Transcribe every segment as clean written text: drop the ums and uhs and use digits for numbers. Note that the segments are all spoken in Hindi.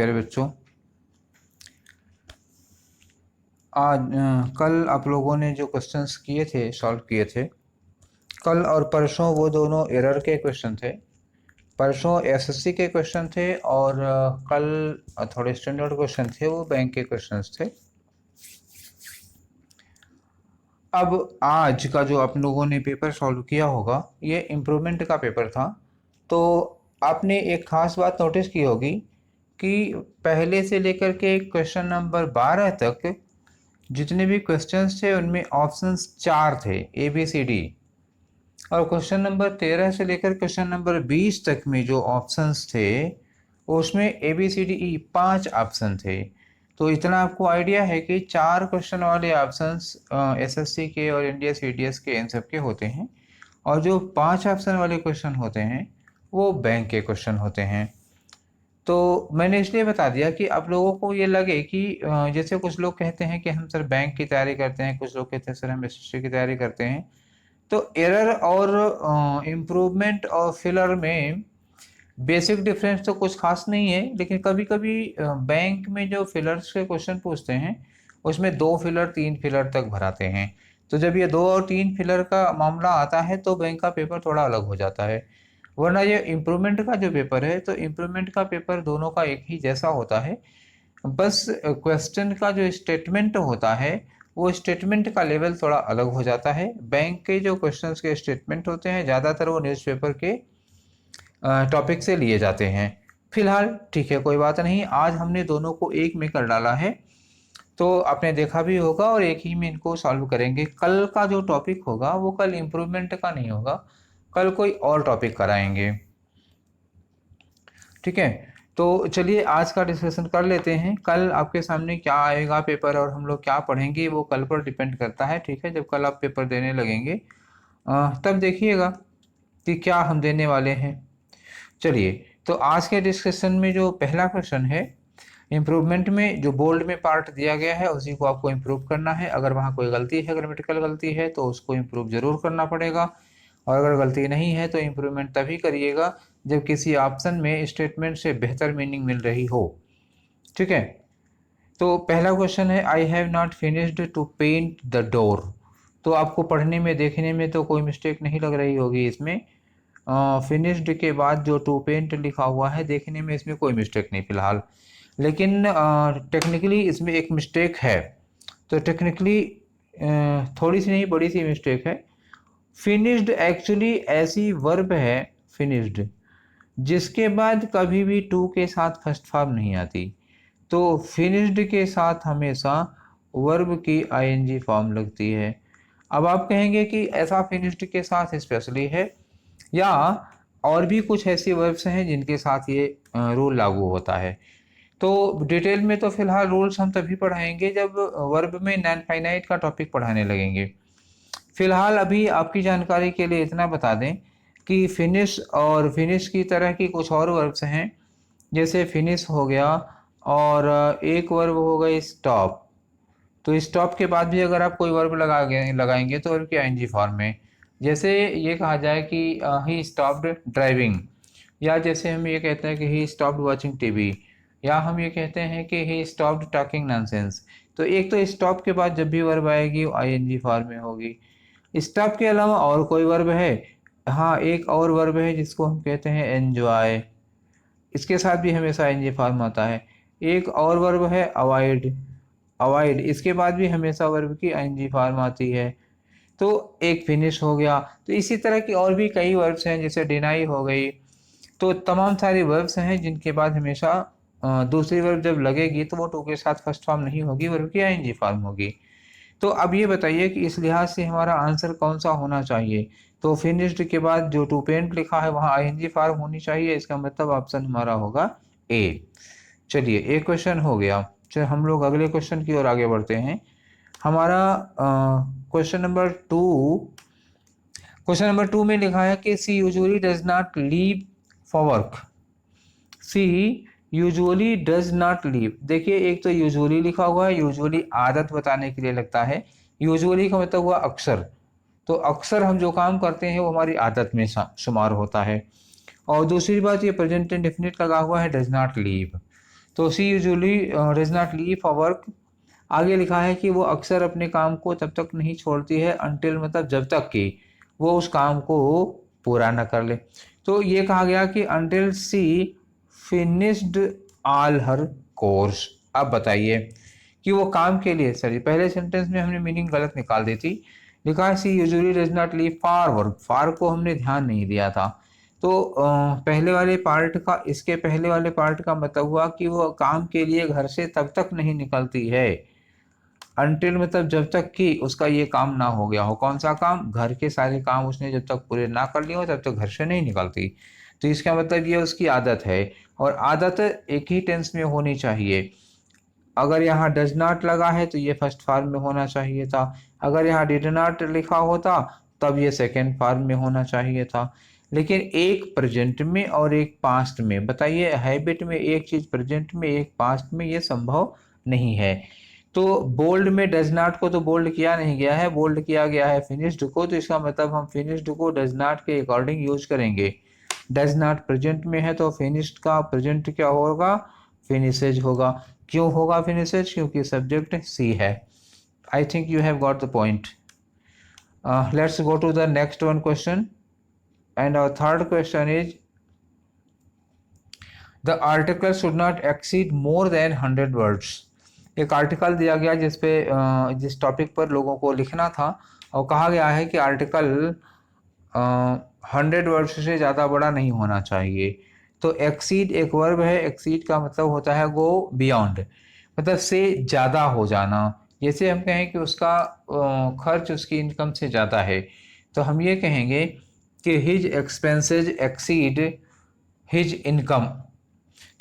प्यारे बच्चों, कल आप लोगों ने जो क्वेश्चंस किए थे, सॉल्व किए थे, कल और परसों वो दोनों एरर के क्वेश्चन थे। परसों एसएससी के क्वेश्चन थे और कल थोड़े स्टैंडर्ड क्वेश्चन थे, वो बैंक के क्वेश्चंस थे। अब आज का जो आप लोगों ने पेपर सॉल्व किया होगा, ये इम्प्रूवमेंट का पेपर था। तो आपने एक खास बात नोटिस की होगी कि पहले से लेकर के क्वेश्चन नंबर 12 तक जितने भी क्वेश्चंस थे उनमें ऑप्शंस 4 थे, ए बी सी डी। और क्वेश्चन नंबर 13 से लेकर क्वेश्चन नंबर 20 तक में जो ऑप्शंस थे उसमें A B C D E 5 option थे। तो इतना आपको आइडिया है कि 4 क्वेश्चन वाले ऑप्शंस एसएससी के और इंडिया सीडीएस के इन सब के होते हैं, और जो 5 ऑप्शन वाले क्वेश्चन होते हैं वो बैंक के क्वेश्चन होते हैं। तो मैंने इसलिए बता दिया कि आप लोगों को ये लगे कि जैसे कुछ लोग कहते हैं कि हम सर बैंक की तैयारी करते हैं, कुछ लोग कहते हैं सर हम एसएससी की तैयारी करते हैं। तो एरर और इम्प्रूवमेंट और फिलर में बेसिक डिफरेंस तो कुछ खास नहीं है, लेकिन कभी कभी बैंक में जो फिलर्स के क्वेश्चन पूछते हैं उसमें 2 फिलर 3 फिलर तक भराते हैं। तो जब ये 2 और 3 फिलर का मामला आता है तो बैंक का पेपर थोड़ा अलग हो जाता है। वरना ये इम्प्रूवमेंट का जो पेपर है, तो इम्प्रूवमेंट का पेपर दोनों का एक ही जैसा होता है। बस क्वेश्चन का जो स्टेटमेंट होता है वो स्टेटमेंट का लेवल थोड़ा अलग हो जाता है। बैंक के जो क्वेश्चंस के स्टेटमेंट होते हैं ज़्यादातर वो न्यूज़पेपर के टॉपिक से लिए जाते हैं। फिलहाल ठीक है, कोई बात नहीं, आज हमने दोनों को एक में कर डाला है, तो आपने देखा भी होगा, और एक ही में इनको सॉल्व करेंगे। कल का जो टॉपिक होगा वो कल इम्प्रूवमेंट का नहीं होगा, कल कोई और टॉपिक कराएंगे। ठीक है, तो चलिए आज का डिस्कशन कर लेते हैं। कल आपके सामने क्या आएगा पेपर और हम लोग क्या पढ़ेंगे वो कल पर डिपेंड करता है। ठीक है, जब कल आप पेपर देने लगेंगे तब देखिएगा कि क्या हम देने वाले हैं। चलिए, तो आज के डिस्कशन में जो पहला क्वेश्चन है, इम्प्रूवमेंट में जो बोल्ड में पार्ट दिया गया है उसी को आपको इम्प्रूव करना है। अगर वहाँ कोई गलती है, ग्रामेटिकल गलती है, तो उसको इम्प्रूव जरूर करना पड़ेगा। और अगर गलती नहीं है तो इम्प्रूवमेंट तभी करिएगा जब किसी ऑप्शन में स्टेटमेंट से बेहतर मीनिंग मिल रही हो। ठीक है, तो पहला क्वेश्चन है, I have not finished to paint the door. तो आपको पढ़ने में देखने में तो कोई मिस्टेक नहीं लग रही होगी इसमें। फिनिश्ड के बाद जो टू पेंट लिखा हुआ है, देखने में इसमें कोई मिस्टेक नहीं फिलहाल, लेकिन टेक्निकली इसमें एक मिस्टेक है। तो टेक्निकली थोड़ी सी नहीं, बड़ी सी मिस्टेक है। फिनिश्ड एक्चुअली ऐसी वर्ब है, फिनिश्ड, जिसके बाद कभी भी टू के साथ फर्स्ट फॉर्म नहीं आती। तो फिनिश्ड के साथ हमेशा वर्ब की आईएनजी फॉर्म लगती है। अब आप कहेंगे कि ऐसा फिनिश्ड के साथ स्पेशली है, या और भी कुछ ऐसी वर्ब्स हैं जिनके साथ ये रूल लागू होता है। तो डिटेल में तो फिलहाल रूल्स हम तभी पढ़ाएंगे जब वर्ब में नॉन फाइनाइट का टॉपिक पढ़ाने लगेंगे। फिलहाल अभी आपकी जानकारी के लिए इतना बता दें कि फिनिश और फिनिश की तरह की कुछ और वर्ब्स हैं, जैसे फिनिश हो गया, और एक वर्ब हो गई स्टॉप। तो स्टॉप के बाद भी अगर आप कोई वर्ब लगाएंगे तो वर्ब की आईएनजी फॉर्म में, जैसे ये कहा जाए कि ही स्टॉप्ड ड्राइविंग, या जैसे हम ये कहते हैं कि ही स्टॉप्ड वाचिंग टीवी, या हम ये कहते हैं कि ही स्टॉप्ड टॉकिंग नॉनसेंस। तो एक तो स्टॉप के बाद जब भी वर्ब आएगी वो आईएनजी फॉर्म में होगी। स्टॉप के अलावा और कोई वर्ब है? हाँ, एक और वर्ब है जिसको हम कहते हैं एंजॉय, इसके साथ भी हमेशा आईएनजी फॉर्म आता है। एक और वर्ब है अवॉइड, अवॉइड, इसके बाद भी हमेशा वर्ब की आईएनजी फॉर्म आती है। तो एक फिनिश हो गया। तो इसी तरह की और भी कई वर्ब्स हैं, जैसे डिनाई हो गई। तो तमाम सारी वर्ब्स हैं जिनके बाद हमेशा दूसरी वर्ब जब लगेगी तो वो टू के साथ फर्स्ट फॉर्म नहीं होगी, वर्ब की आईएनजी फॉर्म होगी। तो अब ये बताइए कि इस लिहाज से हमारा आंसर कौन सा होना चाहिए। तो फिनिश्ड के बाद जो टू पेंट लिखा है वहाँ आईएनजी फॉर्म होनी चाहिए, इसका मतलब ऑप्शन हमारा होगा ए। चलिए, एक क्वेश्चन हो गया। चलिए हम लोग अगले क्वेश्चन की ओर आगे बढ़ते हैं। हमारा क्वेश्चन नंबर 2, क्वेश्चन नंबर 2 में लिखा है कि she usually does not leave for work. She usually does not leave, देखिए एक तो यूजुअली लिखा हुआ है, यूजुअली आदत बताने के लिए लगता है। यूजुअली का मतलब हुआ अक्सर, तो अक्सर हम जो काम करते हैं वो हमारी आदत में शुमार होता है। और दूसरी बात, ये प्रेजेंट इंडेफिनिट लगा हुआ है, डज नॉट लीव। तो she usually does not leave for work. आगे लिखा है कि वो अक्सर अपने काम को तब तक नहीं छोड़ती है अनटिल मतलब जब तक कि वो उस काम को पूरा न कर ले। तो ये कहा गया कि अनटिल सी फिनिश्ड ऑल हर कोर्स। अब बताइए कि वो काम के लिए, सॉरी पहले सेंटेंस में हमने मीनिंग गलत निकाल दी थी। लिखा है she usually does not leave for work, for को हमने ध्यान नहीं दिया था। तो पहले वाले पार्ट का, इसके पहले वाले पार्ट का मतलब हुआ कि वो काम के लिए घर से तब तक नहीं निकलती है अनटिल मतलब जब तक कि उसका ये काम ना हो गया हो। कौन सा काम? घर के सारे काम उसने जब तक पूरे ना कर लिए हो तब तक घर से नहीं निकलती। तो इसका मतलब ये उसकी आदत है, और आदत एक ही टेंस में होनी चाहिए। अगर यहाँ डज नॉट लगा है तो ये फर्स्ट फॉर्म में होना चाहिए था। अगर यहाँ डिड नॉट लिखा होता तब ये सेकेंड फॉर्म में होना चाहिए था। लेकिन एक प्रेजेंट में और एक पास्ट में, बताइए हैबिट में एक चीज प्रेजेंट में एक पास्ट में, ये संभव नहीं है। तो बोल्ड में डज नॉट को तो बोल्ड किया नहीं गया है, बोल्ड किया गया है फिनिश्ड को। तो इसका मतलब हम फिनिश्ड को डज नॉट के अकॉर्डिंग यूज करेंगे। डज नॉट प्रेजेंट में है तो फिनिश्ड का प्रेजेंट क्या होगा? फिनिशेज होगा। क्यों होगा फिनिशेज? क्योंकि सब्जेक्ट सी है। I think you have got the point. Let's go to the next one question, and our third question is the article should not exceed more than 100 words. एक आर्टिकल दिया गया जिसपे जिस टॉपिक पर लोगों को लिखना था, और कहा गया है कि आर्टिकल 100 वर्ड्स से ज़्यादा बड़ा नहीं होना चाहिए। तो एक्सीड एक वर्ब है, एक्सीड का मतलब होता है गो बियॉन्ड, मतलब से ज़्यादा हो जाना। जैसे हम कहें कि उसका खर्च उसकी इनकम से ज़्यादा है, तो हम ये कहेंगे कि his expenses exceed his income.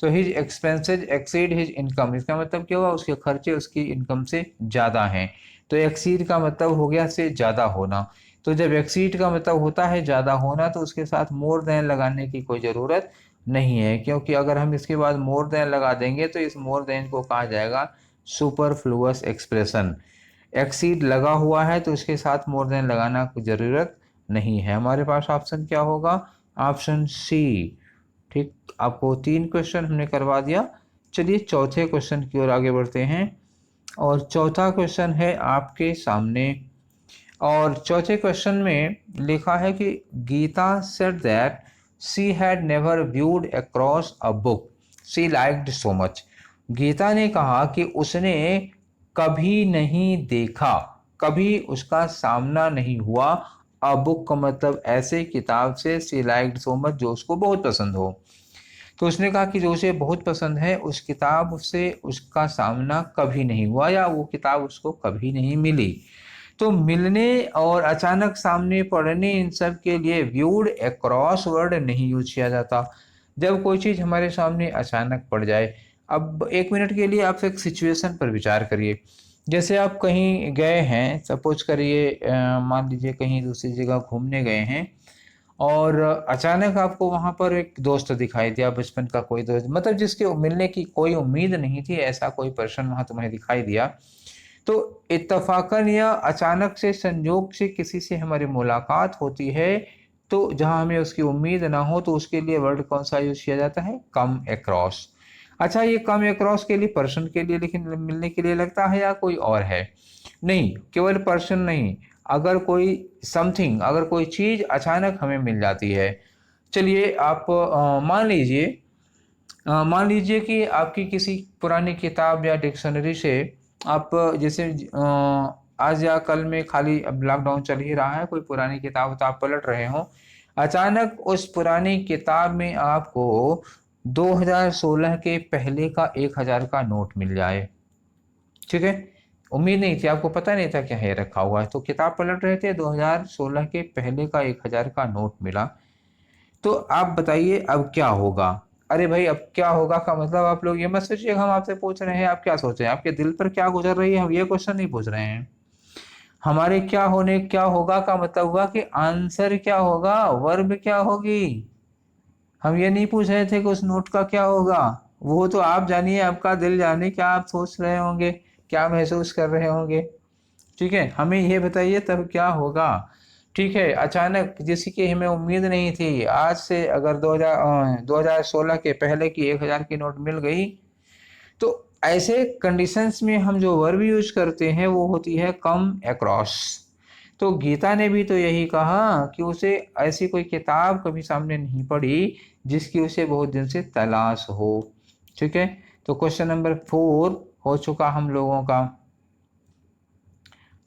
तो his expenses exceed his income, इसका मतलब क्या हुआ? उसके खर्चे उसकी इनकम से ज़्यादा हैं। तो एक्सीड का मतलब हो गया से ज़्यादा होना। तो जब एक्सीड का मतलब होता है ज़्यादा होना, तो उसके साथ मोर देन लगाने की कोई ज़रूरत नहीं है, क्योंकि अगर हम इसके बाद मोर देन लगा देंगे तो इस मोर देन को कहा जाएगा सुपरफ्लुअस एक्सप्रेशन। एक्सीड लगा हुआ है तो उसके साथ मोर देन लगाना की ज़रूरत नहीं है। हमारे पास ऑप्शन क्या होगा? Option C. ठीक, आपको 3 क्वेश्चन हमने करवा दिया। चलिए चौथे क्वेश्चन की ओर आगे बढ़ते हैं, और चौथा क्वेश्चन है आपके सामने। और चौथे क्वेश्चन में लिखा है कि Geeta said that she had never viewed across a book she liked so much. Geeta ने कहा कि उसने कभी नहीं देखा, कभी उसका सामना नहीं हुआ, अ बुक का मतलब ऐसे किताब से, शी लाइक्ड सो मच जो उसको बहुत पसंद हो। तो उसने कहा कि जो उसे बहुत पसंद है उस किताब से उसका सामना कभी नहीं हुआ, या वो किताब उसको कभी नहीं मिली। तो मिलने और अचानक सामने पड़ने, इन सब के लिए व्यूड अक्रॉस वर्ड नहीं यूज किया जाता। जब कोई चीज़ हमारे सामने अचानक पड़ जाए, अब 1 मिनट के लिए आप एक सिचुएशन पर विचार करिए। जैसे आप कहीं गए हैं, सपोज करिए मान लीजिए कहीं दूसरी जगह घूमने गए हैं, और अचानक आपको वहाँ पर एक दोस्त दिखाई दिया, बचपन का कोई दोस्त, मतलब जिसके मिलने की कोई उम्मीद नहीं थी, ऐसा कोई पर्सन वहाँ तुम्हें दिखाई दिया। तो इत्तफाकन या अचानक से संयोग से किसी से हमारी मुलाकात होती है, तो जहाँ हमें उसकी उम्मीद ना हो, तो उसके लिए वर्ड कौन सा यूज किया जाता है? Come across. अच्छा, ये कम अक्रॉस के लिए पर्सन के लिए, लेकिन मिलने के लिए लगता है या कोई और है? नहीं, केवल पर्सन नहीं, अगर कोई समथिंग, अगर कोई चीज़ अचानक हमें मिल जाती है। चलिए आप मान लीजिए कि आपकी किसी पुरानी किताब या डिक्शनरी से आप जैसे आज या कल में, खाली अब लॉकडाउन चल ही रहा है, कोई पुरानी किताब तो आप पलट रहे हो, अचानक उस पुरानी किताब में आपको 2016 के पहले का 1000 का नोट मिल जाए। ठीक है, उम्मीद नहीं थी, आपको पता नहीं था क्या है रखा हुआ है, तो किताब पलट रहे थे, 2016 के पहले का 1000 का नोट मिला। तो आप बताइए अब क्या होगा? अरे भाई अब क्या होगा का मतलब आप लोग ये मत सोचिए हम आपसे पूछ रहे हैं आप क्या सोच रहे हैं, आपके दिल पर क्या गुजर रही है, हम ये क्वेश्चन नहीं पूछ रहे हैं। हमारे क्या होने क्या होगा का मतलब हुआ कि आंसर क्या होगा, वर्ब क्या होगी। हम ये नहीं पूछ रहे थे कि उस नोट का क्या होगा, वो तो आप जानिए, आपका दिल जाने क्या आप सोच रहे होंगे, क्या महसूस कर रहे होंगे। ठीक है, हमें ये बताइए तब क्या होगा। ठीक है, अचानक जिसकी हमें उम्मीद नहीं थी, आज से अगर 2016 के पहले की 1000 की नोट मिल गई, तो ऐसे कंडीशंस में हम जो वर्ब यूज करते हैं वो होती है कम अक्रॉस। तो गीता ने भी तो यही कहा कि उसे ऐसी कोई किताब कभी सामने नहीं पड़ी जिसकी उसे बहुत दिन से तलाश हो। ठीक है, तो क्वेश्चन नंबर 4 हो चुका हम लोगों का।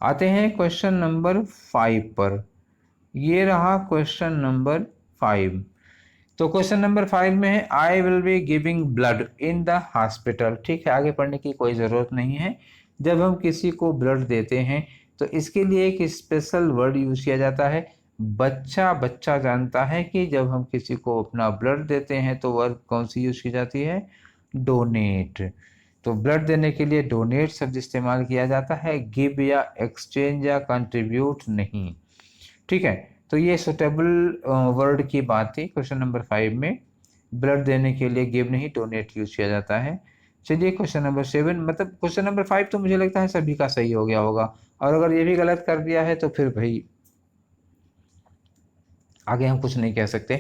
आते हैं क्वेश्चन नंबर 5 पर। ये रहा क्वेश्चन नंबर 5। तो क्वेश्चन नंबर 5 में है I will be giving blood in the hospital. ठीक है, आगे पढ़ने की कोई ज़रूरत नहीं है। जब हम किसी को ब्लड देते हैं तो इसके लिए एक स्पेशल वर्ड यूज़ किया जाता है। बच्चा जानता है कि जब हम किसी को अपना ब्लड देते हैं तो वर्ड कौन सी यूज़ की जाती है, डोनेट। तो ब्लड देने के लिए डोनेट शब्द इस्तेमाल किया जाता है, गिव या एक्सचेंज या कंट्रीब्यूट नहीं। ठीक है, तो ये सुटेबल वर्ड की बात थी। क्वेश्चन नंबर 5 में ब्लड देने के लिए गिव नहीं डोनेट यूज किया जाता है। चलिए क्वेश्चन नंबर 7, मतलब क्वेश्चन नंबर 5 तो मुझे लगता है सभी का सही हो गया होगा, और अगर ये भी गलत कर दिया है तो फिर भाई आगे हम कुछ नहीं कह सकते।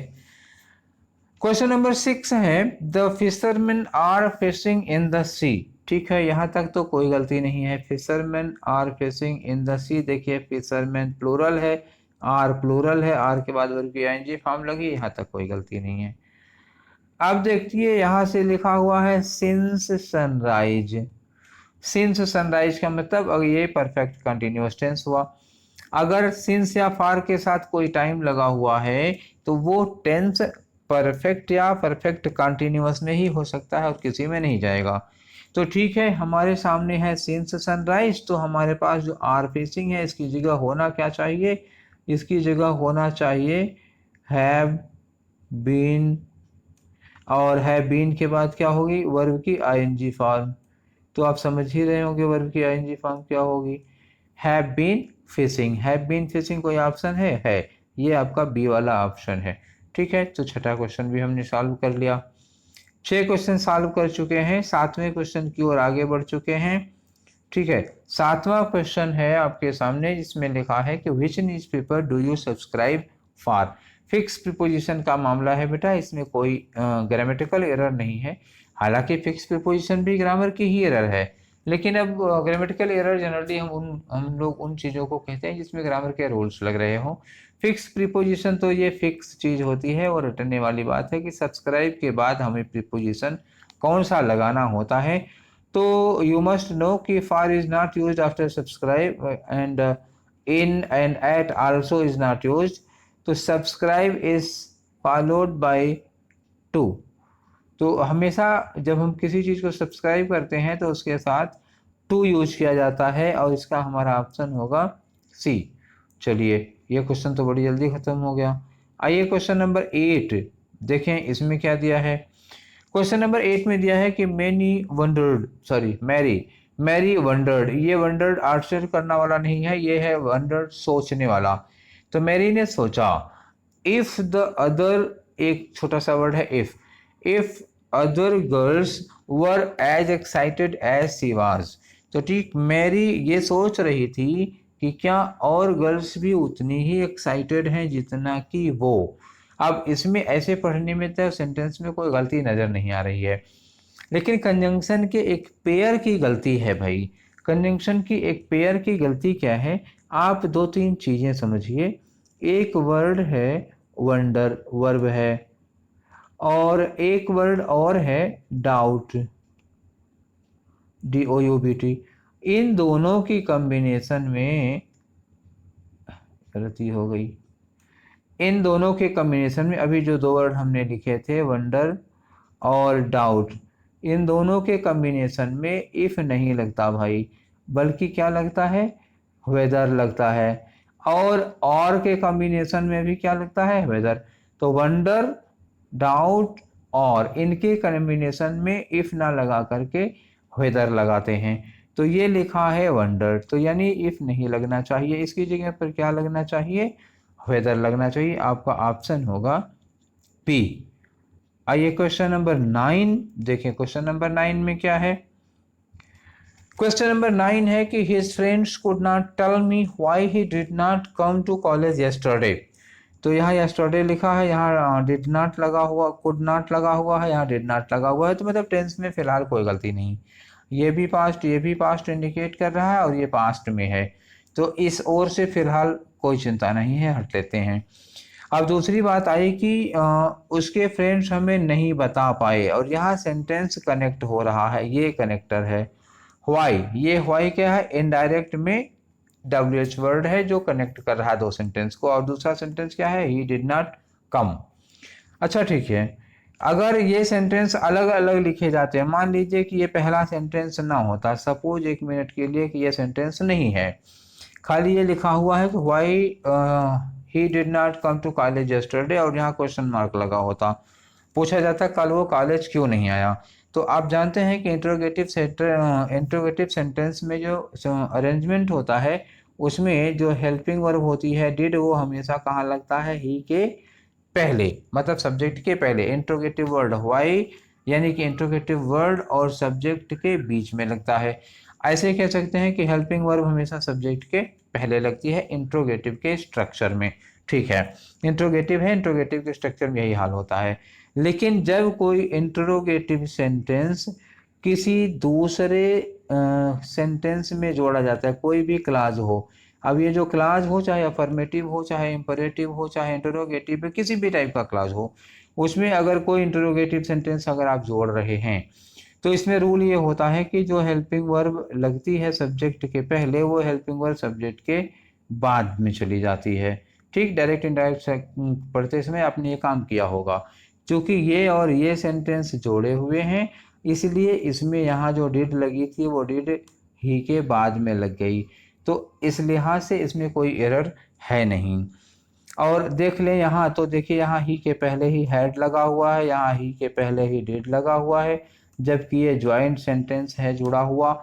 क्वेश्चन नंबर 6 है the fisherman are fishing in the sea. ठीक है, यहाँ तक तो कोई गलती नहीं है। Fisherman are fishing in the sea, देखिए फिशरमैन प्लूरल है, आर प्लूरल है, आर के बाद वर्ब की आईएनजी फॉर्म लगी, यहाँ तक कोई गलती नहीं है। अब देखिए यहाँ से लिखा हुआ है सिंस सनराइज। सिंस सनराइज का मतलब अगर ये परफेक्ट कंटिन्यूअस टेंस हुआ। अगर सिंस या फार के साथ कोई टाइम लगा हुआ है तो वो टेंस परफेक्ट या परफेक्ट कंटिन्यूअस में ही हो सकता है और किसी में नहीं जाएगा। तो ठीक है, हमारे सामने है सिंस सनराइज, तो हमारे पास जो आर फेसिंग है इसकी जगह होना क्या चाहिए, इसकी जगह होना चाहिए हैव बीन, और हैव बीन के बाद क्या होगी, वर्ब की आईएनजी फॉर्म। तो आप समझ ही रहे होंगे वर्ब की आईएनजी फॉर्म क्या होगी, have been fishing. Have been fishing कोई ऑप्शन है, ये आपका बी वाला ऑप्शन है। ठीक है, तो छठा क्वेश्चन भी हमने सॉल्व कर लिया। 6 क्वेश्चन सॉल्व कर चुके हैं, 7वें क्वेश्चन की ओर आगे बढ़ चुके हैं। ठीक है, 7वां क्वेश्चन है आपके सामने जिसमें लिखा है कि which newspaper do you subscribe for. Fix preposition का मामला है बेटा, इसमें कोई ग्रामेटिकल एरर नहीं है। हालांकि फिक्स प्रीपोजिशन भी ग्रामर की ही एरर है, लेकिन अब ग्रामेटिकल एरर जनरली हम लोग उन चीज़ों को कहते हैं जिसमें ग्रामर के रूल्स लग रहे हों। फिक्स प्रीपोजिशन तो ये फिक्स चीज़ होती है, और रटने वाली बात है कि सब्सक्राइब के बाद हमें प्रीपोजिशन कौन सा लगाना होता है। तो यू मस्ट नो कि for is not use after subscribe, and in and at also is not use. तो subscribe is followed by to. तो हमेशा जब हम किसी चीज़ को सब्सक्राइब करते हैं तो उसके साथ टू यूज किया जाता है, और इसका हमारा ऑप्शन होगा सी। चलिए, ये क्वेश्चन तो बड़ी जल्दी खत्म हो गया। आइए क्वेश्चन नंबर 8 देखें, इसमें क्या दिया है। क्वेश्चन नंबर 8 में दिया है कि मैरी वंडर्ड। ये वंडर्ड आश्चर्य करना वाला नहीं है, ये है वंडर्ड सोचने वाला। तो मैरी ने सोचा, इफ द अदर, एक छोटा सा वर्ड है if other girls were as excited as she was. तो ठीक, मैरी ये सोच रही थी कि क्या और गर्ल्स भी उतनी ही एक्साइटेड हैं जितना कि वो। अब इसमें ऐसे पढ़ने में तो सेंटेंस में कोई गलती नज़र नहीं आ रही है, लेकिन कंजंक्शन के एक पेयर की गलती है भाई। कंजंक्शन की एक पेयर की गलती क्या है, आप 2-3 चीज़ें समझिए। एक वर्ड है वंडर, वर्ब है, और एक वर्ड और है डाउट, DOUBT। इन दोनों की कॉम्बिनेशन में गलती हो गई। इन दोनों के कॉम्बिनेशन में अभी जो 2 वर्ड हमने लिखे थे वंडर और डाउट, इन दोनों के कॉम्बिनेशन में इफ नहीं लगता भाई, बल्कि क्या लगता है, वेदर लगता है। और के कॉम्बिनेशन में भी क्या लगता है, वेदर। तो वंडर, डाउट और इनके कॉम्बिनेशन में इफ ना लगा करके वेदर लगाते हैं। तो ये लिखा है वंडर, तो यानी इफ नहीं लगना चाहिए, इसकी जगह पर क्या लगना चाहिए, वेदर लगना चाहिए। आपका ऑप्शन होगा पी। आइए क्वेश्चन नंबर 9 देखें। क्वेश्चन नंबर 9 में क्या है। क्वेश्चन नंबर 9 है कि his friends could not tell me why he did not come to college yesterday. तो यहाँ यस्टरडे लिखा है, यहाँ डिड नॉट लगा हुआ, कुड नॉट लगा हुआ है, यहाँ डिड नॉट लगा हुआ है, तो मतलब टेंस में फिलहाल कोई गलती नहीं। ये भी पास्ट इंडिकेट कर रहा है और ये पास्ट में है, तो इस ओर से फिलहाल कोई चिंता नहीं है, हट लेते हैं। अब दूसरी बात आई कि उसके फ्रेंड्स हमें नहीं बता पाए, और यहाँ सेंटेंस कनेक्ट हो रहा है, ये कनेक्टर है व्हाई। ये व्हाई क्या है, इनडायरेक्ट में WH वर्ड है जो कनेक्ट कर रहा है दो सेंटेंस को, और दूसरा सेंटेंस क्या है, ही डिड नॉट कम। अच्छा ठीक है, अगर ये सेंटेंस अलग अलग लिखे जाते हैं, मान लीजिए कि ये पहला सेंटेंस ना होता, सपोज 1 मिनट के लिए कि ये सेंटेंस नहीं है, खाली ये लिखा हुआ है कि why he did not come to college yesterday, और यहाँ क्वेश्चन मार्क लगा होता, पूछा जाता कल वो कॉलेज क्यों नहीं आया। तो आप जानते हैं कि इंट्रोगेटिव सेंटेंस में जो अरेंजमेंट होता है, उसमें जो हेल्पिंग वर्ब होती है डिड, वो हमेशा कहाँ लगता है, ही के पहले, मतलब सब्जेक्ट के पहले। इंट्रोगेटिव वर्ड व्हाई यानी कि इंट्रोगेटिव वर्ड और सब्जेक्ट के बीच में लगता है। ऐसे कह सकते हैं कि हेल्पिंग वर्ब हमेशा सब्जेक्ट के पहले लगती है इंट्रोगेटिव के स्ट्रक्चर में। ठीक है, इंट्रोगेटिव है, इंट्रोगेटिव के स्ट्रक्चर में यही हाल होता है। लेकिन जब कोई इंट्रोगेटिव सेंटेंस किसी दूसरे सेंटेंस में जोड़ा जाता है, कोई भी क्लाज हो, अब ये जो क्लाज हो, चाहे अफर्मेटिव हो, चाहे इंपरेटिव हो, चाहे इंटरोगेटिव हो, किसी भी टाइप का क्लाज हो, उसमें अगर कोई इंटरोगेटिव सेंटेंस अगर आप जोड़ रहे हैं, तो इसमें रूल ये होता है कि जो हेल्पिंग वर्ब लगती है सब्जेक्ट के पहले, वो हेल्पिंग वर्ब सब्जेक्ट के बाद में चली जाती है। ठीक, डायरेक्ट इनडायरेक्ट पढ़ते समय आपने ये काम किया होगा। क्योंकि ये और ये सेंटेंस जोड़े हुए हैं, इसलिए इसमें यहाँ जो डिड लगी थी वो डिड ही के बाद में लग गई, तो इस लिहाज से इसमें कोई एरर है नहीं। और देख लें यहाँ, तो देखिए यहाँ ही के पहले ही हैड लगा हुआ है, यहाँ ही के पहले ही डिड लगा हुआ है, जबकि ये ज्वाइंट सेंटेंस है जुड़ा हुआ,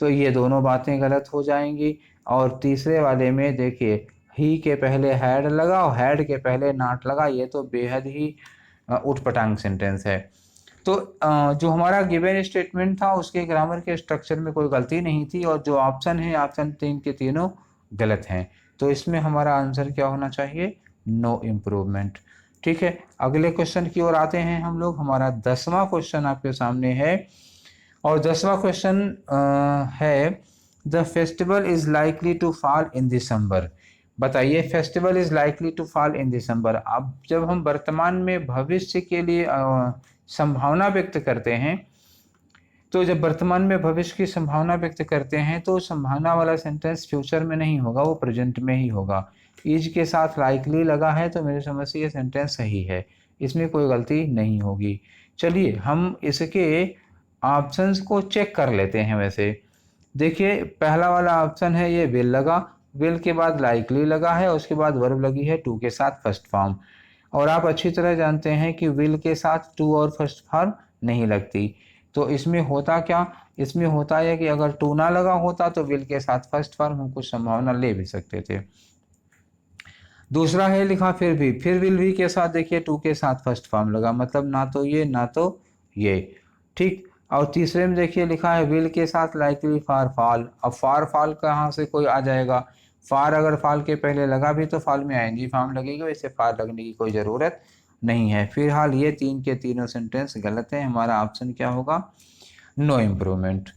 तो ये दोनों बातें गलत हो जाएंगी। और तीसरे वाले में देखिए, ही के पहले हैड लगा और हैड के पहले नॉट लगा, ये तो बेहद ही उटपटांग सेंटेंस है। तो जो हमारा गिवन स्टेटमेंट था उसके ग्रामर के स्ट्रक्चर में कोई गलती नहीं थी, और जो ऑप्शन है, ऑप्शन 3 के तीनों गलत हैं, तो इसमें हमारा आंसर क्या होना चाहिए, नो इम्प्रूवमेंट। ठीक है, अगले क्वेश्चन की ओर आते हैं हम लोग। हमारा 10वां क्वेश्चन आपके सामने है, और 10वां क्वेश्चन है, the festival is likely to fall in December. बताइए, festival is likely to fall in December. अब जब हम वर्तमान में भविष्य के लिए संभावना व्यक्त करते हैं, तो जब वर्तमान में भविष्य की संभावना व्यक्त करते हैं, तो संभावना वाला सेंटेंस फ्यूचर में नहीं होगा, वो प्रेजेंट में ही होगा। इज के साथ लाइकली लगा है, तो मेरी समझ से ये सेंटेंस सही है, इसमें कोई गलती नहीं होगी। चलिए हम इसके ऑप्शंस को चेक कर लेते हैं। वैसे देखिए, पहला वाला ऑप्शन है, ये विल लगा, विल के बाद लाइकली लगा है, उसके बाद वर्ब लगी है टू के साथ फर्स्ट फॉर्म, और आप अच्छी तरह जानते हैं कि विल के साथ टू और फर्स्ट फॉर्म नहीं लगती। तो इसमें होता क्या, इसमें होता है कि अगर टू ना लगा होता तो विल के साथ फर्स्ट फॉर्म हम कुछ संभावना ले भी सकते थे। दूसरा है लिखा फिर विल भी के साथ देखिए टू के साथ फर्स्ट फॉर्म लगा, मतलब ना तो ये ना तो ये। ठीक, और तीसरे में देखिए लिखा है विल के साथ लाइकली फॉर फॉल। अब फॉर फॉल कहाँ से कोई आ जाएगा, फॉर अगर फॉल के पहले लगा भी तो फॉल में आएंगी फॉर्म लगेगी, वैसे फॉर लगने की कोई ज़रूरत नहीं है। फिलहाल ये 3 के तीनों सेंटेंस गलत हैं, हमारा ऑप्शन क्या होगा, नो इम्प्रूवमेंट।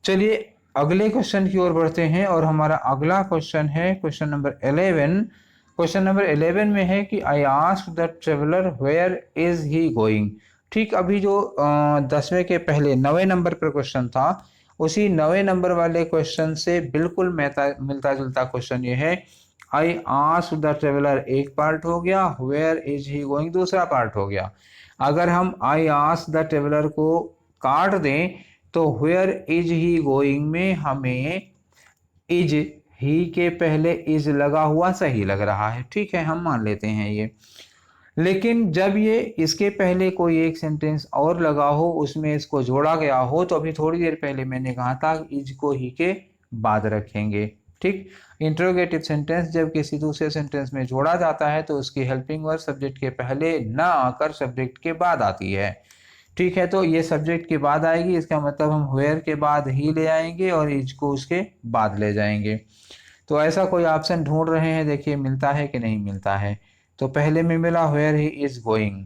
चलिए अगले क्वेश्चन की ओर बढ़ते हैं, और हमारा अगला क्वेश्चन है क्वेश्चन नंबर 11। क्वेश्चन नंबर 11 में है कि I asked the traveller where is he going. ठीक, अभी जो 10वें के पहले 9वें नंबर पर क्वेश्चन था, उसी 9वें नंबर वाले क्वेश्चन से बिल्कुल मिलता जुलता क्वेश्चन ये है। आई आस्क्ड द ट्रेवलर एक पार्ट हो गया, वेयर इज ही गोइंग दूसरा पार्ट हो गया। अगर हम आई आस्क्ड द ट्रेवलर को काट दें, तो वेयर इज ही गोइंग में हमें इज ही के पहले इज लगा हुआ सही लग रहा है, ठीक है, हम मान लेते हैं ये। लेकिन जब ये इसके पहले कोई एक सेंटेंस और लगा हो, उसमें इसको जोड़ा गया हो, तो अभी थोड़ी देर पहले मैंने कहा था इज को ही के बाद रखेंगे। ठीक, इंट्रोगेटिव सेंटेंस जब किसी दूसरे सेंटेंस में जोड़ा जाता है, तो उसकी हेल्पिंग वर्ब सब्जेक्ट के पहले ना आकर सब्जेक्ट के बाद आती है। ठीक है, तो ये सब्जेक्ट के बाद आएगी, इसका मतलब हम वेयर के बाद ही ले आएंगे और इज को उसके बाद ले जाएंगे। तो ऐसा कोई ऑप्शन ढूंढ रहे हैं, देखिए मिलता है कि नहीं मिलता है। तो पहले में मिला वेयर ही इज गोइंग,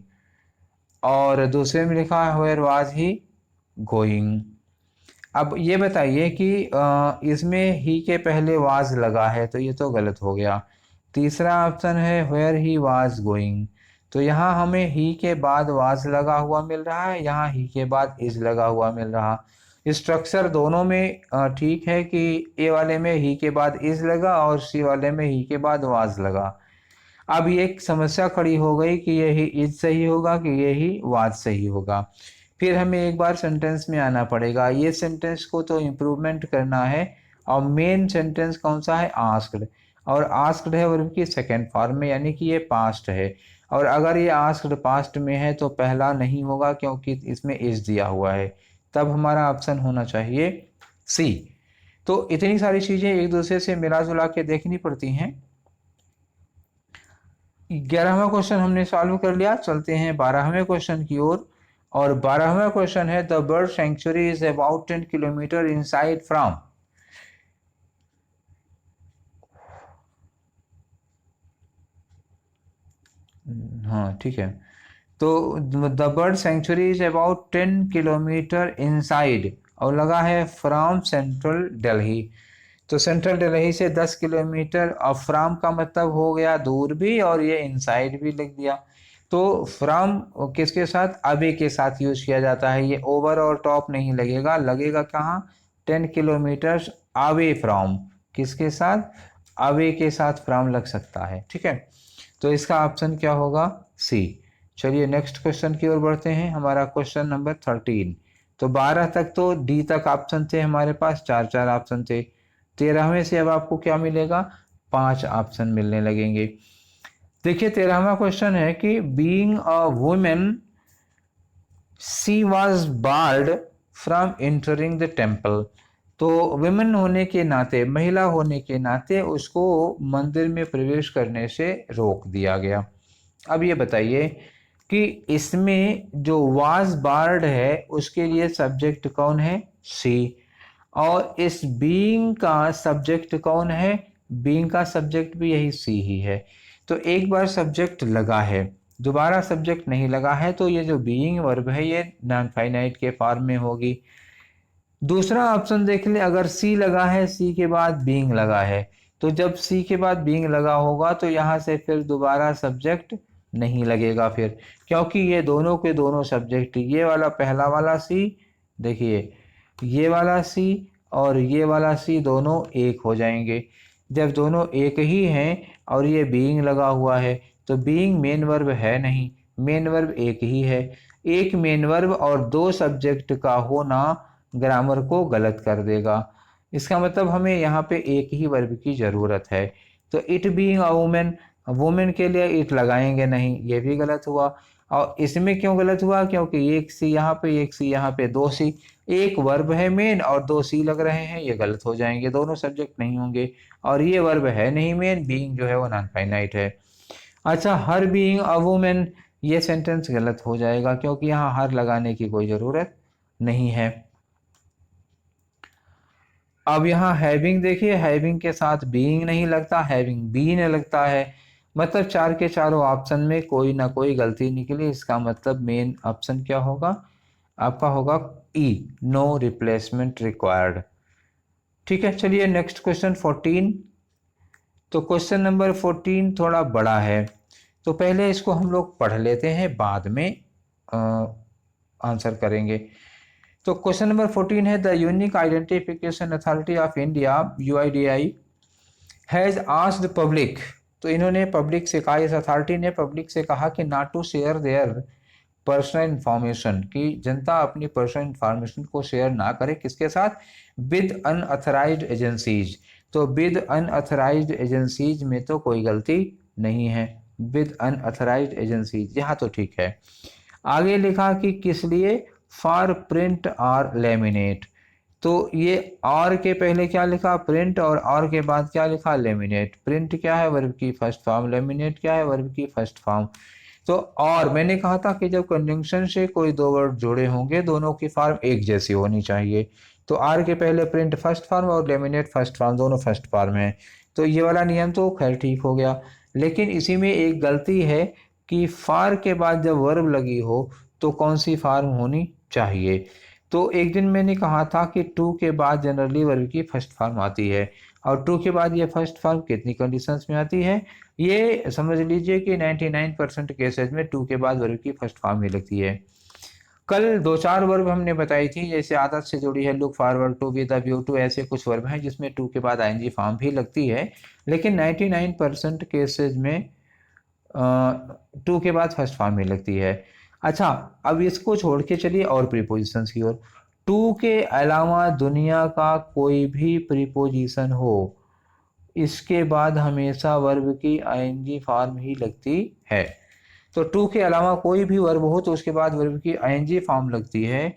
और दूसरे में लिखा है वेयर वाज ही गोइंग। अब ये बताइए कि इसमें ही के पहले वाज लगा है, तो ये तो गलत हो गया। तीसरा ऑप्शन है वेयर ही वाज गोइंग, तो यहाँ हमें ही के बाद वाज लगा हुआ मिल रहा है, यहाँ ही के बाद इज लगा हुआ मिल रहा। स्ट्रक्चर दोनों में ठीक है कि ए वाले में ही के बाद इज लगा और सी वाले में ही के बाद वाज लगा। अब ये एक समस्या खड़ी हो गई कि यही इज सही होगा कि यही वाज सही होगा। फिर हमें एक बार सेंटेंस में आना पड़ेगा, ये सेंटेंस को तो इम्प्रूवमेंट करना है। और मेन सेंटेंस कौन सा है, आस्क्ड, और आस्क्ड है वर्ब की सेकेंड फॉर्म में, यानी कि ये पास्ट है। और अगर ये आस्क्ड पास्ट में है तो पहला नहीं होगा क्योंकि इसमें इज दिया हुआ है, तब हमारा ऑप्शन होना चाहिए सी। तो इतनी सारी चीज़ें एक दूसरे से मिला जुला के देखनी पड़ती हैं। 11वां क्वेश्चन हमने सॉल्व कर लिया, चलते हैं 12वें क्वेश्चन की ओर। और 12वां क्वेश्चन है the bird sanctuary is about 10 kilometre inside from. हाँ ठीक है, तो the bird sanctuary is about 10 kilometre inside, और लगा है फ्रॉम सेंट्रल दिल्ली। तो सेंट्रल दिल्ली से 10 किलोमीटर, और फ्रॉम का मतलब हो गया दूर भी, और ये इनसाइड भी लिख दिया। तो फ्रॉम किसके साथ, अवे के साथ यूज किया जाता है, ये ओवर और टॉप नहीं लगेगा, लगेगा कहाँ, 10 किलोमीटर अवे फ्रॉम, किसके साथ, अवे के साथ फ्रॉम लग सकता है। ठीक है, तो इसका ऑप्शन क्या होगा, सी। चलिए नेक्स्ट क्वेश्चन की ओर बढ़ते हैं, हमारा क्वेश्चन नंबर 13। तो 12 तक तो डी तक ऑप्शन थे हमारे पास, चार चार ऑप्शन थे। 13वें से अब आपको क्या मिलेगा, 5 ऑप्शन मिलने लगेंगे। देखिए 13वां क्वेश्चन है कि being a women she was board from entering the temple. तो वुमेन होने के नाते, महिला होने के नाते उसको मंदिर में प्रवेश करने से रोक दिया गया। अब ये बताइए कि इसमें जो वाज बार्ड है उसके लिए सब्जेक्ट कौन है, सी, और इस बीइंग का सब्जेक्ट कौन है, बीइंग का सब्जेक्ट भी यही सी ही है। तो एक बार सब्जेक्ट लगा है, दोबारा सब्जेक्ट नहीं लगा है, तो ये जो बीइंग वर्ब है ये नॉन फाइनाइट के फॉर्म में होगी। दूसरा ऑप्शन देख ले, अगर सी लगा है, सी के बाद बीइंग लगा है, तो जब सी के बाद बीइंग लगा होगा तो यहाँ से फिर दोबारा सब्जेक्ट नहीं लगेगा फिर, क्योंकि ये दोनों के दोनों सब्जेक्ट, ये वाला पहला वाला सी, देखिए ये वाला सी और ये वाला सी दोनों एक हो जाएंगे। जब दोनों एक ही हैं और ये बीइंग लगा हुआ है, तो बीइंग मेन वर्ब है नहीं, मेन वर्ब एक ही है। एक मेन वर्ब और दो सब्जेक्ट का होना ग्रामर को गलत कर देगा। इसका मतलब हमें यहाँ पे एक ही वर्ब की ज़रूरत है। तो it being a women, women के लिए इट लगाएंगे नहीं, ये भी गलत हुआ। और इसमें क्यों गलत हुआ, क्योंकि एक सी यहाँ पे, एक सी यहाँ पे, दो सी, एक वर्ब है मेन और दो सी लग रहे हैं, ये गलत हो जाएंगे, दोनों सब्जेक्ट नहीं होंगे। और ये वर्ब है नहीं मेन, बीइंग जो है वो नॉन फाइनाइट है। अच्छा, हर बीइंग अ वुमेन, ये सेंटेंस गलत हो जाएगा क्योंकि यहाँ हर लगाने की कोई ज़रूरत नहीं है। अब यहाँ हैविंग देखिए, हैविंग के साथ बीइंग नहीं लगता, हैविंग बीन लगता है, मतलब चार के चारों ऑप्शन में कोई ना कोई गलती निकली। इसका मतलब मेन ऑप्शन क्या होगा, आपका होगा ई, नो रिप्लेसमेंट रिक्वायर्ड। ठीक है, चलिए नेक्स्ट क्वेश्चन 14। तो क्वेश्चन नंबर 14 थोड़ा बड़ा है, तो पहले इसको हम लोग पढ़ लेते हैं, बाद में आंसर करेंगे। तो क्वेश्चन नंबर 14 है the unique identification authority of India UIDAI has asked public. तो इन्होंने पब्लिक से कहा, इस अथॉरिटी ने पब्लिक से कहा कि not to share their personal information, कि जनता अपनी पर्सनल इंफॉर्मेशन को शेयर ना करे, किसके साथ, विद अनअथराइज्ड एजेंसीज। तो विद अनअथराइज्ड एजेंसीज में तो कोई गलती नहीं है, विद अनअथराइज्ड एजेंसीज यहाँ तो ठीक है। आगे लिखा कि किस लिए, फॉर प्रिंट और लेमिनेट। तो ये और के पहले क्या लिखा, प्रिंट, और के बाद क्या लिखा, लेमिनेट। प्रिंट क्या है, वर्ब की फर्स्ट फॉर्म, लेमिनेट क्या है, वर्ब की फर्स्ट फॉर्म। तो और मैंने कहा था कि जब कंजंक्शन से कोई दो वर्ड जुड़े होंगे दोनों की फॉर्म एक जैसी होनी चाहिए। तो आर के पहले प्रिंट फर्स्ट फॉर्म और लेमिनेट फर्स्ट फॉर्म, दोनों फर्स्ट फॉर्म है, तो ये वाला नियम तो खैर ठीक हो गया। लेकिन इसी में एक गलती है कि फार के बाद जब वर्ब लगी हो तो कौन सी फॉर्म होनी चाहिए। तो एक दिन मैंने कहा था कि टू के बाद जनरली वर्ब की फर्स्ट फॉर्म आती है, और टू के बाद ये फर्स्ट फॉर्म कितनी कंडीशंस में आती है, ये समझ लीजिए कि 99% केसेज में टू के बाद वर्ब की फर्स्ट फॉर्म ही लगती है। कल दो चार वर्ब हमने बताई थी, जैसे आदत से जुड़ी है, look forward to, with a view to, ऐसे कुछ वर्ब हैं जिसमें टू के बाद आईएनजी फॉर्म भी लगती है, लेकिन 99% केसेज में टू के बाद फर्स्ट फॉर्म ही लगती है। अच्छा, अब इसको छोड़ के चलिए और प्रीपोजिशंस की ओर। टू के अलावा दुनिया का कोई भी प्रीपोजिशन हो, इसके बाद हमेशा वर्ब की आईएनजी फॉर्म ही लगती है। तो टू के अलावा कोई भी वर्ब हो तो उसके बाद वर्ब की आईएनजी फॉर्म लगती है।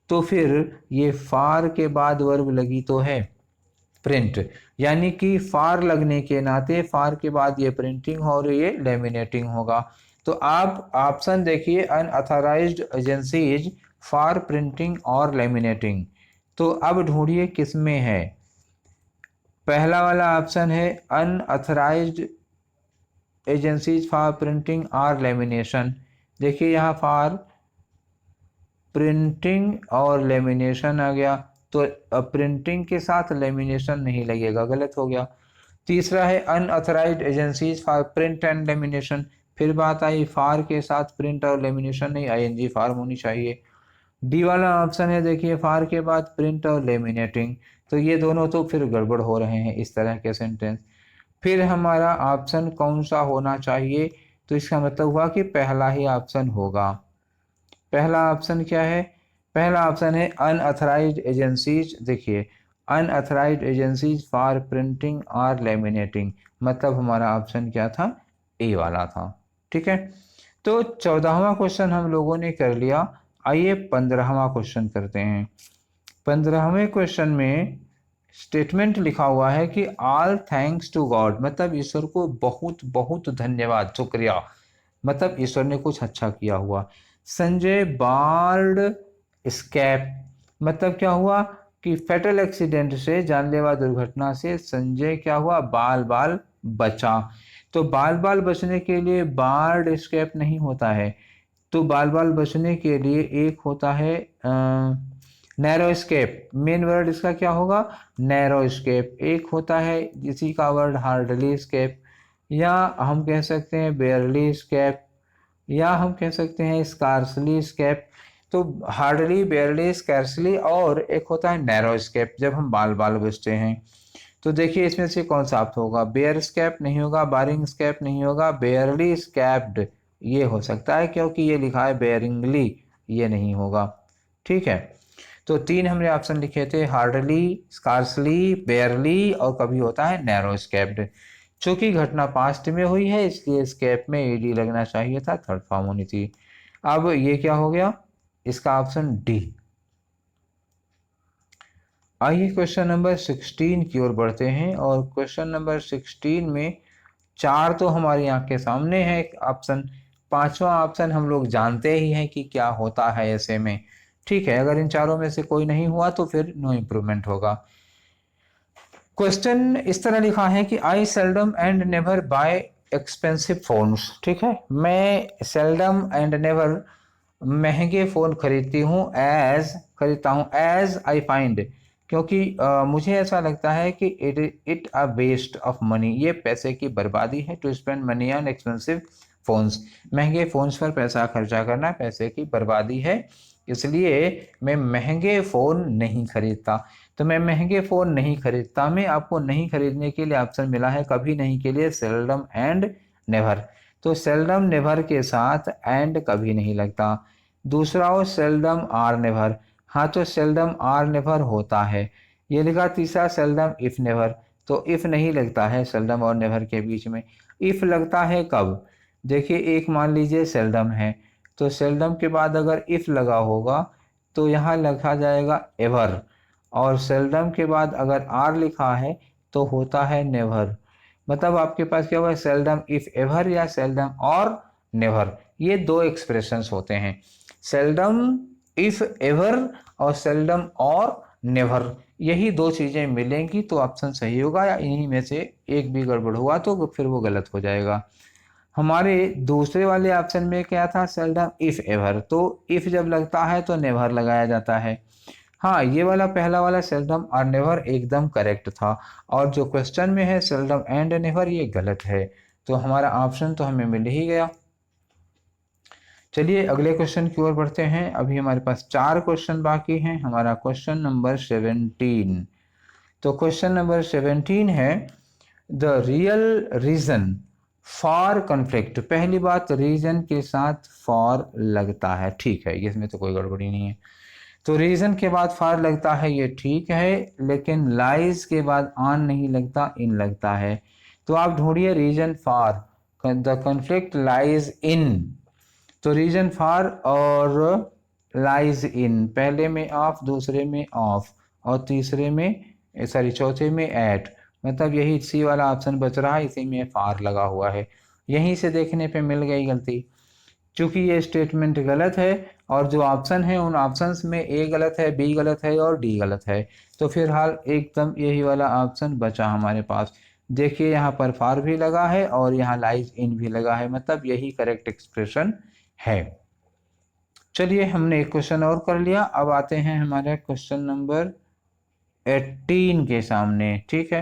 तो फिर ये फार के बाद वर्ब लगी तो है प्रिंट, यानी कि फार लगने के नाते फार के बाद ये प्रिंटिंग और ये लेमिनेटिंग होगा। तो आप ऑप्शन देखिए, अनऑथराइज्ड एजेंसीज फॉर प्रिंटिंग और लेमिनेटिंग। तो अब ढूंढिए किस में है। पहला वाला ऑप्शन है अनऑथराइज्ड एजेंसीज फॉर प्रिंटिंग और लेमिनेशन। देखिए यहाँ फॉर प्रिंटिंग और लेमिनेशन आ गया, तो प्रिंटिंग के साथ लेमिनेशन नहीं लगेगा, गलत हो गया। तीसरा है unauthorised agencies for print and lamination, फिर बात आई फार के साथ प्रिंट और लेमिनेशन नहीं, आईएनजी फार्म होनी चाहिए। डी वाला ऑप्शन है देखिए, फार के बाद प्रिंट और लेमिनेटिंग, तो ये दोनों तो फिर गड़बड़ हो रहे हैं इस तरह के सेंटेंस। फिर हमारा ऑप्शन कौन सा होना चाहिए, तो इसका मतलब हुआ कि पहला ही ऑप्शन होगा। पहला ऑप्शन क्या है, पहला ऑप्शन है अनऑथराइज्ड एजेंसीज। देखिए अनऑथराइज्ड एजेंसीज फॉर प्रिंटिंग और लेमिनेटिंग, मतलब हमारा ऑप्शन क्या था, ए वाला था। ठीक है, तो 14वां क्वेश्चन हम लोगों ने कर लिया। आइए 15वां क्वेश्चन करते हैं। 15वें क्वेश्चन में स्टेटमेंट लिखा हुआ है कि ऑल थैंक्स टू गॉड, मतलब ईश्वर को बहुत बहुत धन्यवाद, शुक्रिया, मतलब ईश्वर ने कुछ अच्छा किया हुआ। संजय बार्ड स्कैप, मतलब क्या हुआ कि फेटल एक्सीडेंट से, जानलेवा दुर्घटना से संजय क्या हुआ, बाल बाल बचा। तो बाल बाल बचने के लिए बार्ड स्कैप नहीं होता है, तो बाल बाल बचने के लिए एक होता है नैरो स्केप। मेन वर्ड इसका क्या होगा, नैरो स्केप। एक होता है इसी का वर्ड हार्डली स्केप, या हम कह सकते हैं बेयरली स्केप, या हम कह सकते हैं स्कार्सली स्केप। तो हार्डली, बेयरली, स्कैर्सली, और एक होता है नैरो स्केप जब हम बाल बाल बचते हैं। तो देखिए इसमें से कौन सा आप होगा, बेयर स्कैप नहीं होगा, बारिंग स्कैप नहीं होगा, बेयरली स्कैप्ड ये हो सकता है क्योंकि ये लिखा है बेयरिंगली, ये नहीं होगा। ठीक है, तो तीन हमने ऑप्शन लिखे थे, हार्डली, स्कार्सली, बेयरली, और कभी होता है नैरो स्कैप्ड। चूंकि घटना पास्ट में हुई है इसलिए स्केप में ईडी लगना चाहिए था, थर्ड फॉर्म होनी थी। अब ये क्या हो गया, इसका ऑप्शन डी। आइए क्वेश्चन नंबर 16 की ओर बढ़ते हैं, और क्वेश्चन नंबर 16 में चार तो हमारी आंख के सामने है ऑप्शन, पांचवा ऑप्शन हम लोग जानते ही हैं कि क्या होता है ऐसे में। ठीक है, अगर इन चारों में से कोई नहीं हुआ तो फिर नो इम्प्रूवमेंट होगा। क्वेश्चन इस तरह लिखा है कि I seldom and never buy expensive phones. ठीक है, मैं सेल्डम एंड नेवर महंगे फ़ोन खरीदता हूँ एज आई फाइंड, क्योंकि मुझे ऐसा लगता है कि it a waste of money, ये पैसे की बर्बादी है, to spend money on expensive phones, महंगे फ़ोन्स पर पैसा खर्चा करना पैसे की बर्बादी है, इसलिए मैं महंगे फ़ोन नहीं खरीदता। तो मैं महंगे फ़ोन नहीं खरीदता में आपको नहीं खरीदने के लिए ऑप्शन मिला है कभी नहीं के लिए सेल्डम एंड नेवर, तो सेल्डम नेवर के साथ एंड कभी नहीं लगता। दूसरा हो सेल्डम आर नेवर, हाँ तो सेल्डम आर नेवर होता है, ये लिखा। तीसरा सेल्डम इफ नेवर, तो इफ नहीं लगता है सेल्डम और नेवर के बीच में। इफ लगता है कब, देखिए एक मान लीजिए सेल्डम है, तो सेल्डम के बाद अगर इफ लगा होगा तो यहाँ लिखा जाएगा एवर, और सेल्डम के बाद अगर आर लिखा है तो होता है नेवर। मतलब आपके पास क्या हुआ, सेल्डम इफ एवर या सेल्डम और नेवर, ये दो एक्सप्रेशंस होते हैं, सेल्डम इफ एवर और सेल्डम और नेवर, यही दो चीज़ें मिलेंगी तो ऑप्शन सही होगा, या इन्हीं में से एक भी गड़बड़ हुआ तो फिर वो गलत हो जाएगा। हमारे दूसरे वाले ऑप्शन में क्या था, सेल्डम इफ एवर, तो इफ जब लगता है तो नेवर लगाया जाता है। हाँ, ये वाला पहला वाला सेल्डम और नेवर एकदम करेक्ट था, और जो क्वेश्चन में है सेल्डम एंड नेवर ये गलत है। तो हमारा ऑप्शन तो हमें मिल ही गया। चलिए अगले क्वेश्चन की ओर बढ़ते हैं। अभी हमारे पास 4 क्वेश्चन बाकी हैं। हमारा क्वेश्चन नंबर 17। तो क्वेश्चन नंबर 17 है the real reason for conflict. पहली बात, रीजन के साथ फॉर लगता है, ठीक है, इसमें तो कोई गड़बड़ी नहीं है। तो रीजन के बाद फॉर लगता है, ये ठीक है, लेकिन लाइज के बाद ऑन नहीं लगता, इन लगता है। तो आप ढूंढिए reason for the conflict lies in. तो रीजन फॉर और लाइज इन, पहले में ऑफ, दूसरे में ऑफ, और तीसरे में सॉरी चौथे में एट, मतलब यही सी वाला ऑप्शन बच रहा है, इसी में फॉर लगा हुआ है। यहीं से देखने पे मिल गई गलती, क्योंकि ये स्टेटमेंट गलत है और जो ऑप्शन है उन ऑप्शंस में ए गलत है, बी गलत है और डी गलत है। तो फिलहाल एकदम यही वाला ऑप्शन बचा हमारे पास। देखिए यहाँ पर फॉर भी लगा है और यहाँ लाइज इन भी लगा है, मतलब यही करेक्ट एक्सप्रेशन है। चलिए हमने एक क्वेश्चन और कर लिया। अब आते हैं हमारे क्वेश्चन नंबर 18 के सामने, ठीक है।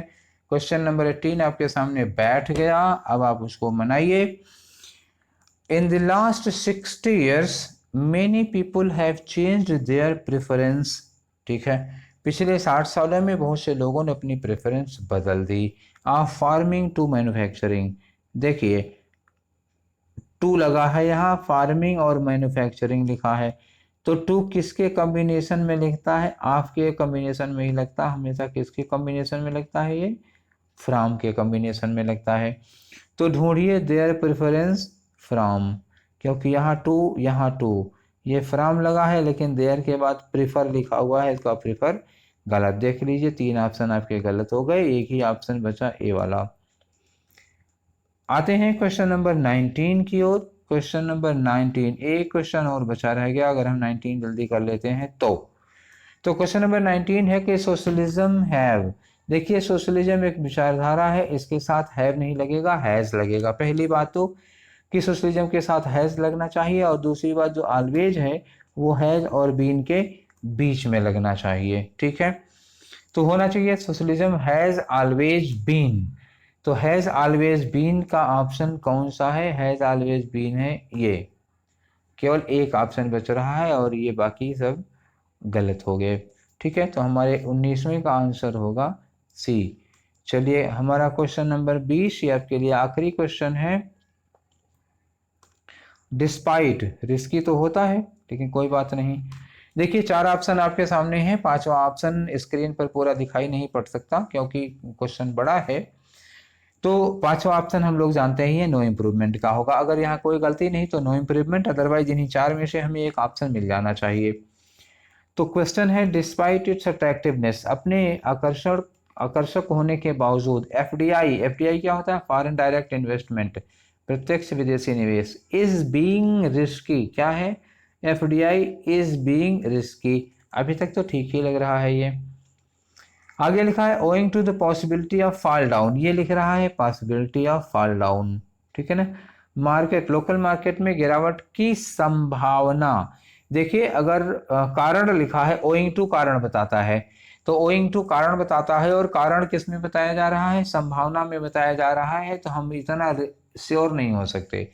क्वेश्चन नंबर 18 आपके सामने बैठ गया, अब आप उसको मनाइए। In the last 60 years many people have changed their preference, ठीक है। पिछले 60 सालों में बहुत से लोगों ने अपनी प्रेफरेंस बदल दी। ऑफ फार्मिंग टू मैन्युफैक्चरिंग, देखिए टू लगा है यहाँ, फार्मिंग और मैन्युफैक्चरिंग लिखा है। तो टू किसके कॉम्बिनेशन में लिखता है, ऑफ के कॉम्बिनेशन में ही लगता है हमेशा। किसके कॉम्बिनेशन में लगता है, ये फ्रॉम के कॉम्बिनेशन में लगता है। तो ढूंढिए देयर प्रेफरेंस फ्रॉम, क्योंकि यहाँ टू ये फ्रॉम लगा है, लेकिन देयर के बाद प्रीफर लिखा हुआ है, इसका प्रीफर गलत। देख लीजिए 3 ऑप्शन आपके गलत हो गए, एक ही ऑप्शन बचा ए वाला। आते हैं क्वेश्चन नंबर 19 की ओर। क्वेश्चन नंबर 19, एक क्वेश्चन और बचा रह गया, अगर हम 19 जल्दी कर लेते हैं तो क्वेश्चन नंबर 19 है कि सोशलिज्म हैव। देखिए सोशलिज्म एक विचारधारा है, इसके साथ हैव नहीं लगेगा, हैज लगेगा। पहली बात तो कि सोशलिज्म के साथ हैज लगना चाहिए, और दूसरी बात जो ऑलवेज है वो हैज और बीन के बीच में लगना चाहिए, ठीक है। तो होना चाहिए सोशलिज्म हैज ऑलवेज बीन। तो हैज ऑलवेज बीन का ऑप्शन कौन सा है, हैज ऑलवेज बीन है ये। केवल एक ऑप्शन बच रहा है और ये बाकी सब गलत हो गए, ठीक है। तो हमारे 19वें का आंसर होगा सी। चलिए हमारा क्वेश्चन नंबर 20 ये आपके लिए आखिरी क्वेश्चन है। डिस्पाइट, रिस्की तो होता है लेकिन कोई बात नहीं। देखिए 4 ऑप्शन आपके सामने हैं, 5वां ऑप्शन स्क्रीन पर पूरा दिखाई नहीं पड़ सकता क्योंकि क्वेश्चन बड़ा है। तो 5वां ऑप्शन हम लोग जानते ही है, नो इम्प्रूवमेंट का होगा। अगर यहाँ कोई गलती नहीं तो नो इम्प्रूवमेंट, अदरवाइज इन्हीं 4 में से हमें एक ऑप्शन मिल जाना चाहिए। तो क्वेश्चन है डिस्पाइट इट्स अट्रैक्टिवनेस, अपने आकर्षक होने के बावजूद, एफडीआई, एफडीआई क्या होता है, फॉरेन डायरेक्ट इन्वेस्टमेंट, प्रत्यक्ष विदेशी निवेश, इज बीइंग रिस्की, क्या है, एफडीआई इज बीइंग रिस्की। अभी तक तो ठीक ही लग रहा है ये। आगे लिखा है owing to the possibility of fall down, ये लिख रहा है पॉसिबिलिटी ऑफ फॉल डाउन, ठीक है ना। मार्केट, लोकल मार्केट में गिरावट की संभावना। देखिए अगर कारण लिखा है, ओइंग टू कारण बताता है, तो ओइंग टू कारण बताता है, और कारण किस में बताया जा रहा है, संभावना में बताया जा रहा है, तो हम इतना श्योर नहीं हो सकते।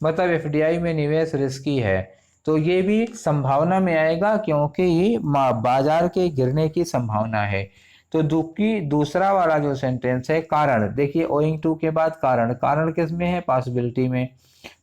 मतलब एफडीआई में निवेश रिस्की है, तो ये भी संभावना में आएगा क्योंकि ये बाजार के गिरने की संभावना है। तो दूसरा वाला जो सेंटेंस है कारण, देखिए ओइंग टू के बाद कारण, कारण किस में है, पॉसिबिलिटी में,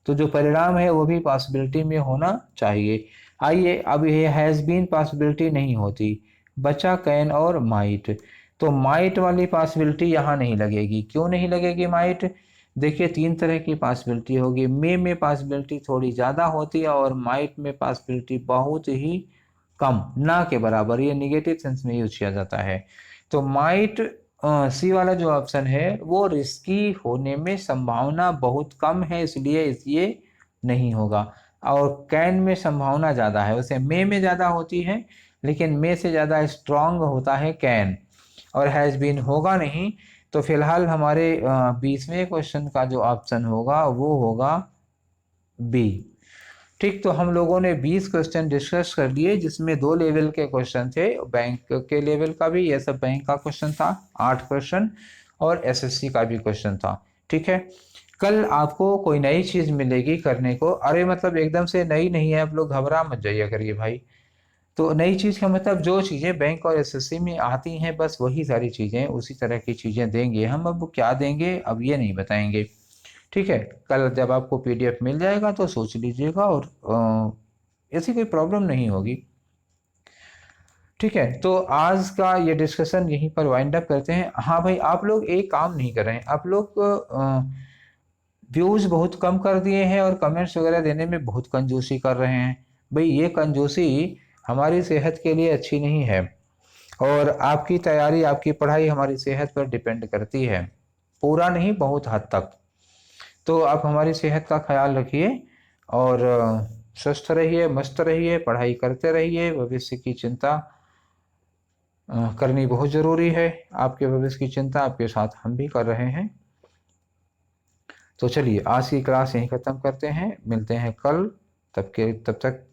तो जो परिणाम है वो भी पॉसिबिलिटी में होना चाहिए। आइए अब ये हैज बीन पॉसिबिलिटी नहीं होती, बचा कैन और माइट। तो माइट वाली पॉसिबिलिटी यहाँ नहीं लगेगी, क्यों नहीं लगेगी माइट, देखिए 3 तरह की पॉसिबिलिटी होगी। मे में पॉसिबिलिटी थोड़ी ज़्यादा होती है और माइट में पॉसिबिलिटी बहुत ही कम, ना के बराबर, ये निगेटिव सेंस में यूज किया जाता है। तो माइट सी वाला जो ऑप्शन है वो रिस्की होने में संभावना बहुत कम है, इसलिए ये नहीं होगा। और कैन में संभावना ज़्यादा है, वैसे मे में ज़्यादा होती है, लेकिन मे से ज़्यादा स्ट्रांग होता है कैन, और हैज़ बीन होगा नहीं। तो फिलहाल हमारे 20वें क्वेश्चन का जो ऑप्शन होगा वो होगा बी। ठीक, तो हम लोगों ने 20 क्वेश्चन डिस्कस कर लिए, जिसमें 2 लेवल के क्वेश्चन थे, बैंक के लेवल का भी, ये सब बैंक का क्वेश्चन था 8 क्वेश्चन, और एसएससी का भी क्वेश्चन था। ठीक है, कल आपको कोई नई चीज़ मिलेगी करने को। अरे मतलब एकदम से नई नहीं है, आप लोग घबरा मत जाइए करिए भाई। तो नई चीज़ का मतलब जो चीज़ें बैंक और एसएससी में आती हैं बस वही सारी चीज़ें, उसी तरह की चीज़ें देंगे हम। अब क्या देंगे अब ये नहीं बताएंगे। ठीक है, कल जब आपको पीडीएफ मिल जाएगा तो सोच लीजिएगा, और ऐसी कोई प्रॉब्लम नहीं होगी। ठीक है, तो आज का ये डिस्कशन यहीं पर वाइंड अप करते हैं। हाँ भाई, आप लोग एक काम नहीं कर रहे हैं, आप लोग व्यूज़ बहुत कम कर दिए हैं और कमेंट्स वगैरह देने में बहुत कंजूसी कर रहे हैं। भाई ये कंजूसी हमारी सेहत के लिए अच्छी नहीं है, और आपकी तैयारी आपकी पढ़ाई हमारी सेहत पर डिपेंड करती है, पूरा नहीं बहुत हद तक। तो आप हमारी सेहत का ख्याल रखिए, और स्वस्थ रहिए, मस्त रहिए, पढ़ाई करते रहिए। भविष्य की चिंता करनी बहुत ज़रूरी है। आपके भविष्य की चिंता आपके साथ हम भी कर रहे हैं। तो चलिए आज की क्लास यहीं ख़त्म करते हैं, मिलते हैं कल। तब तक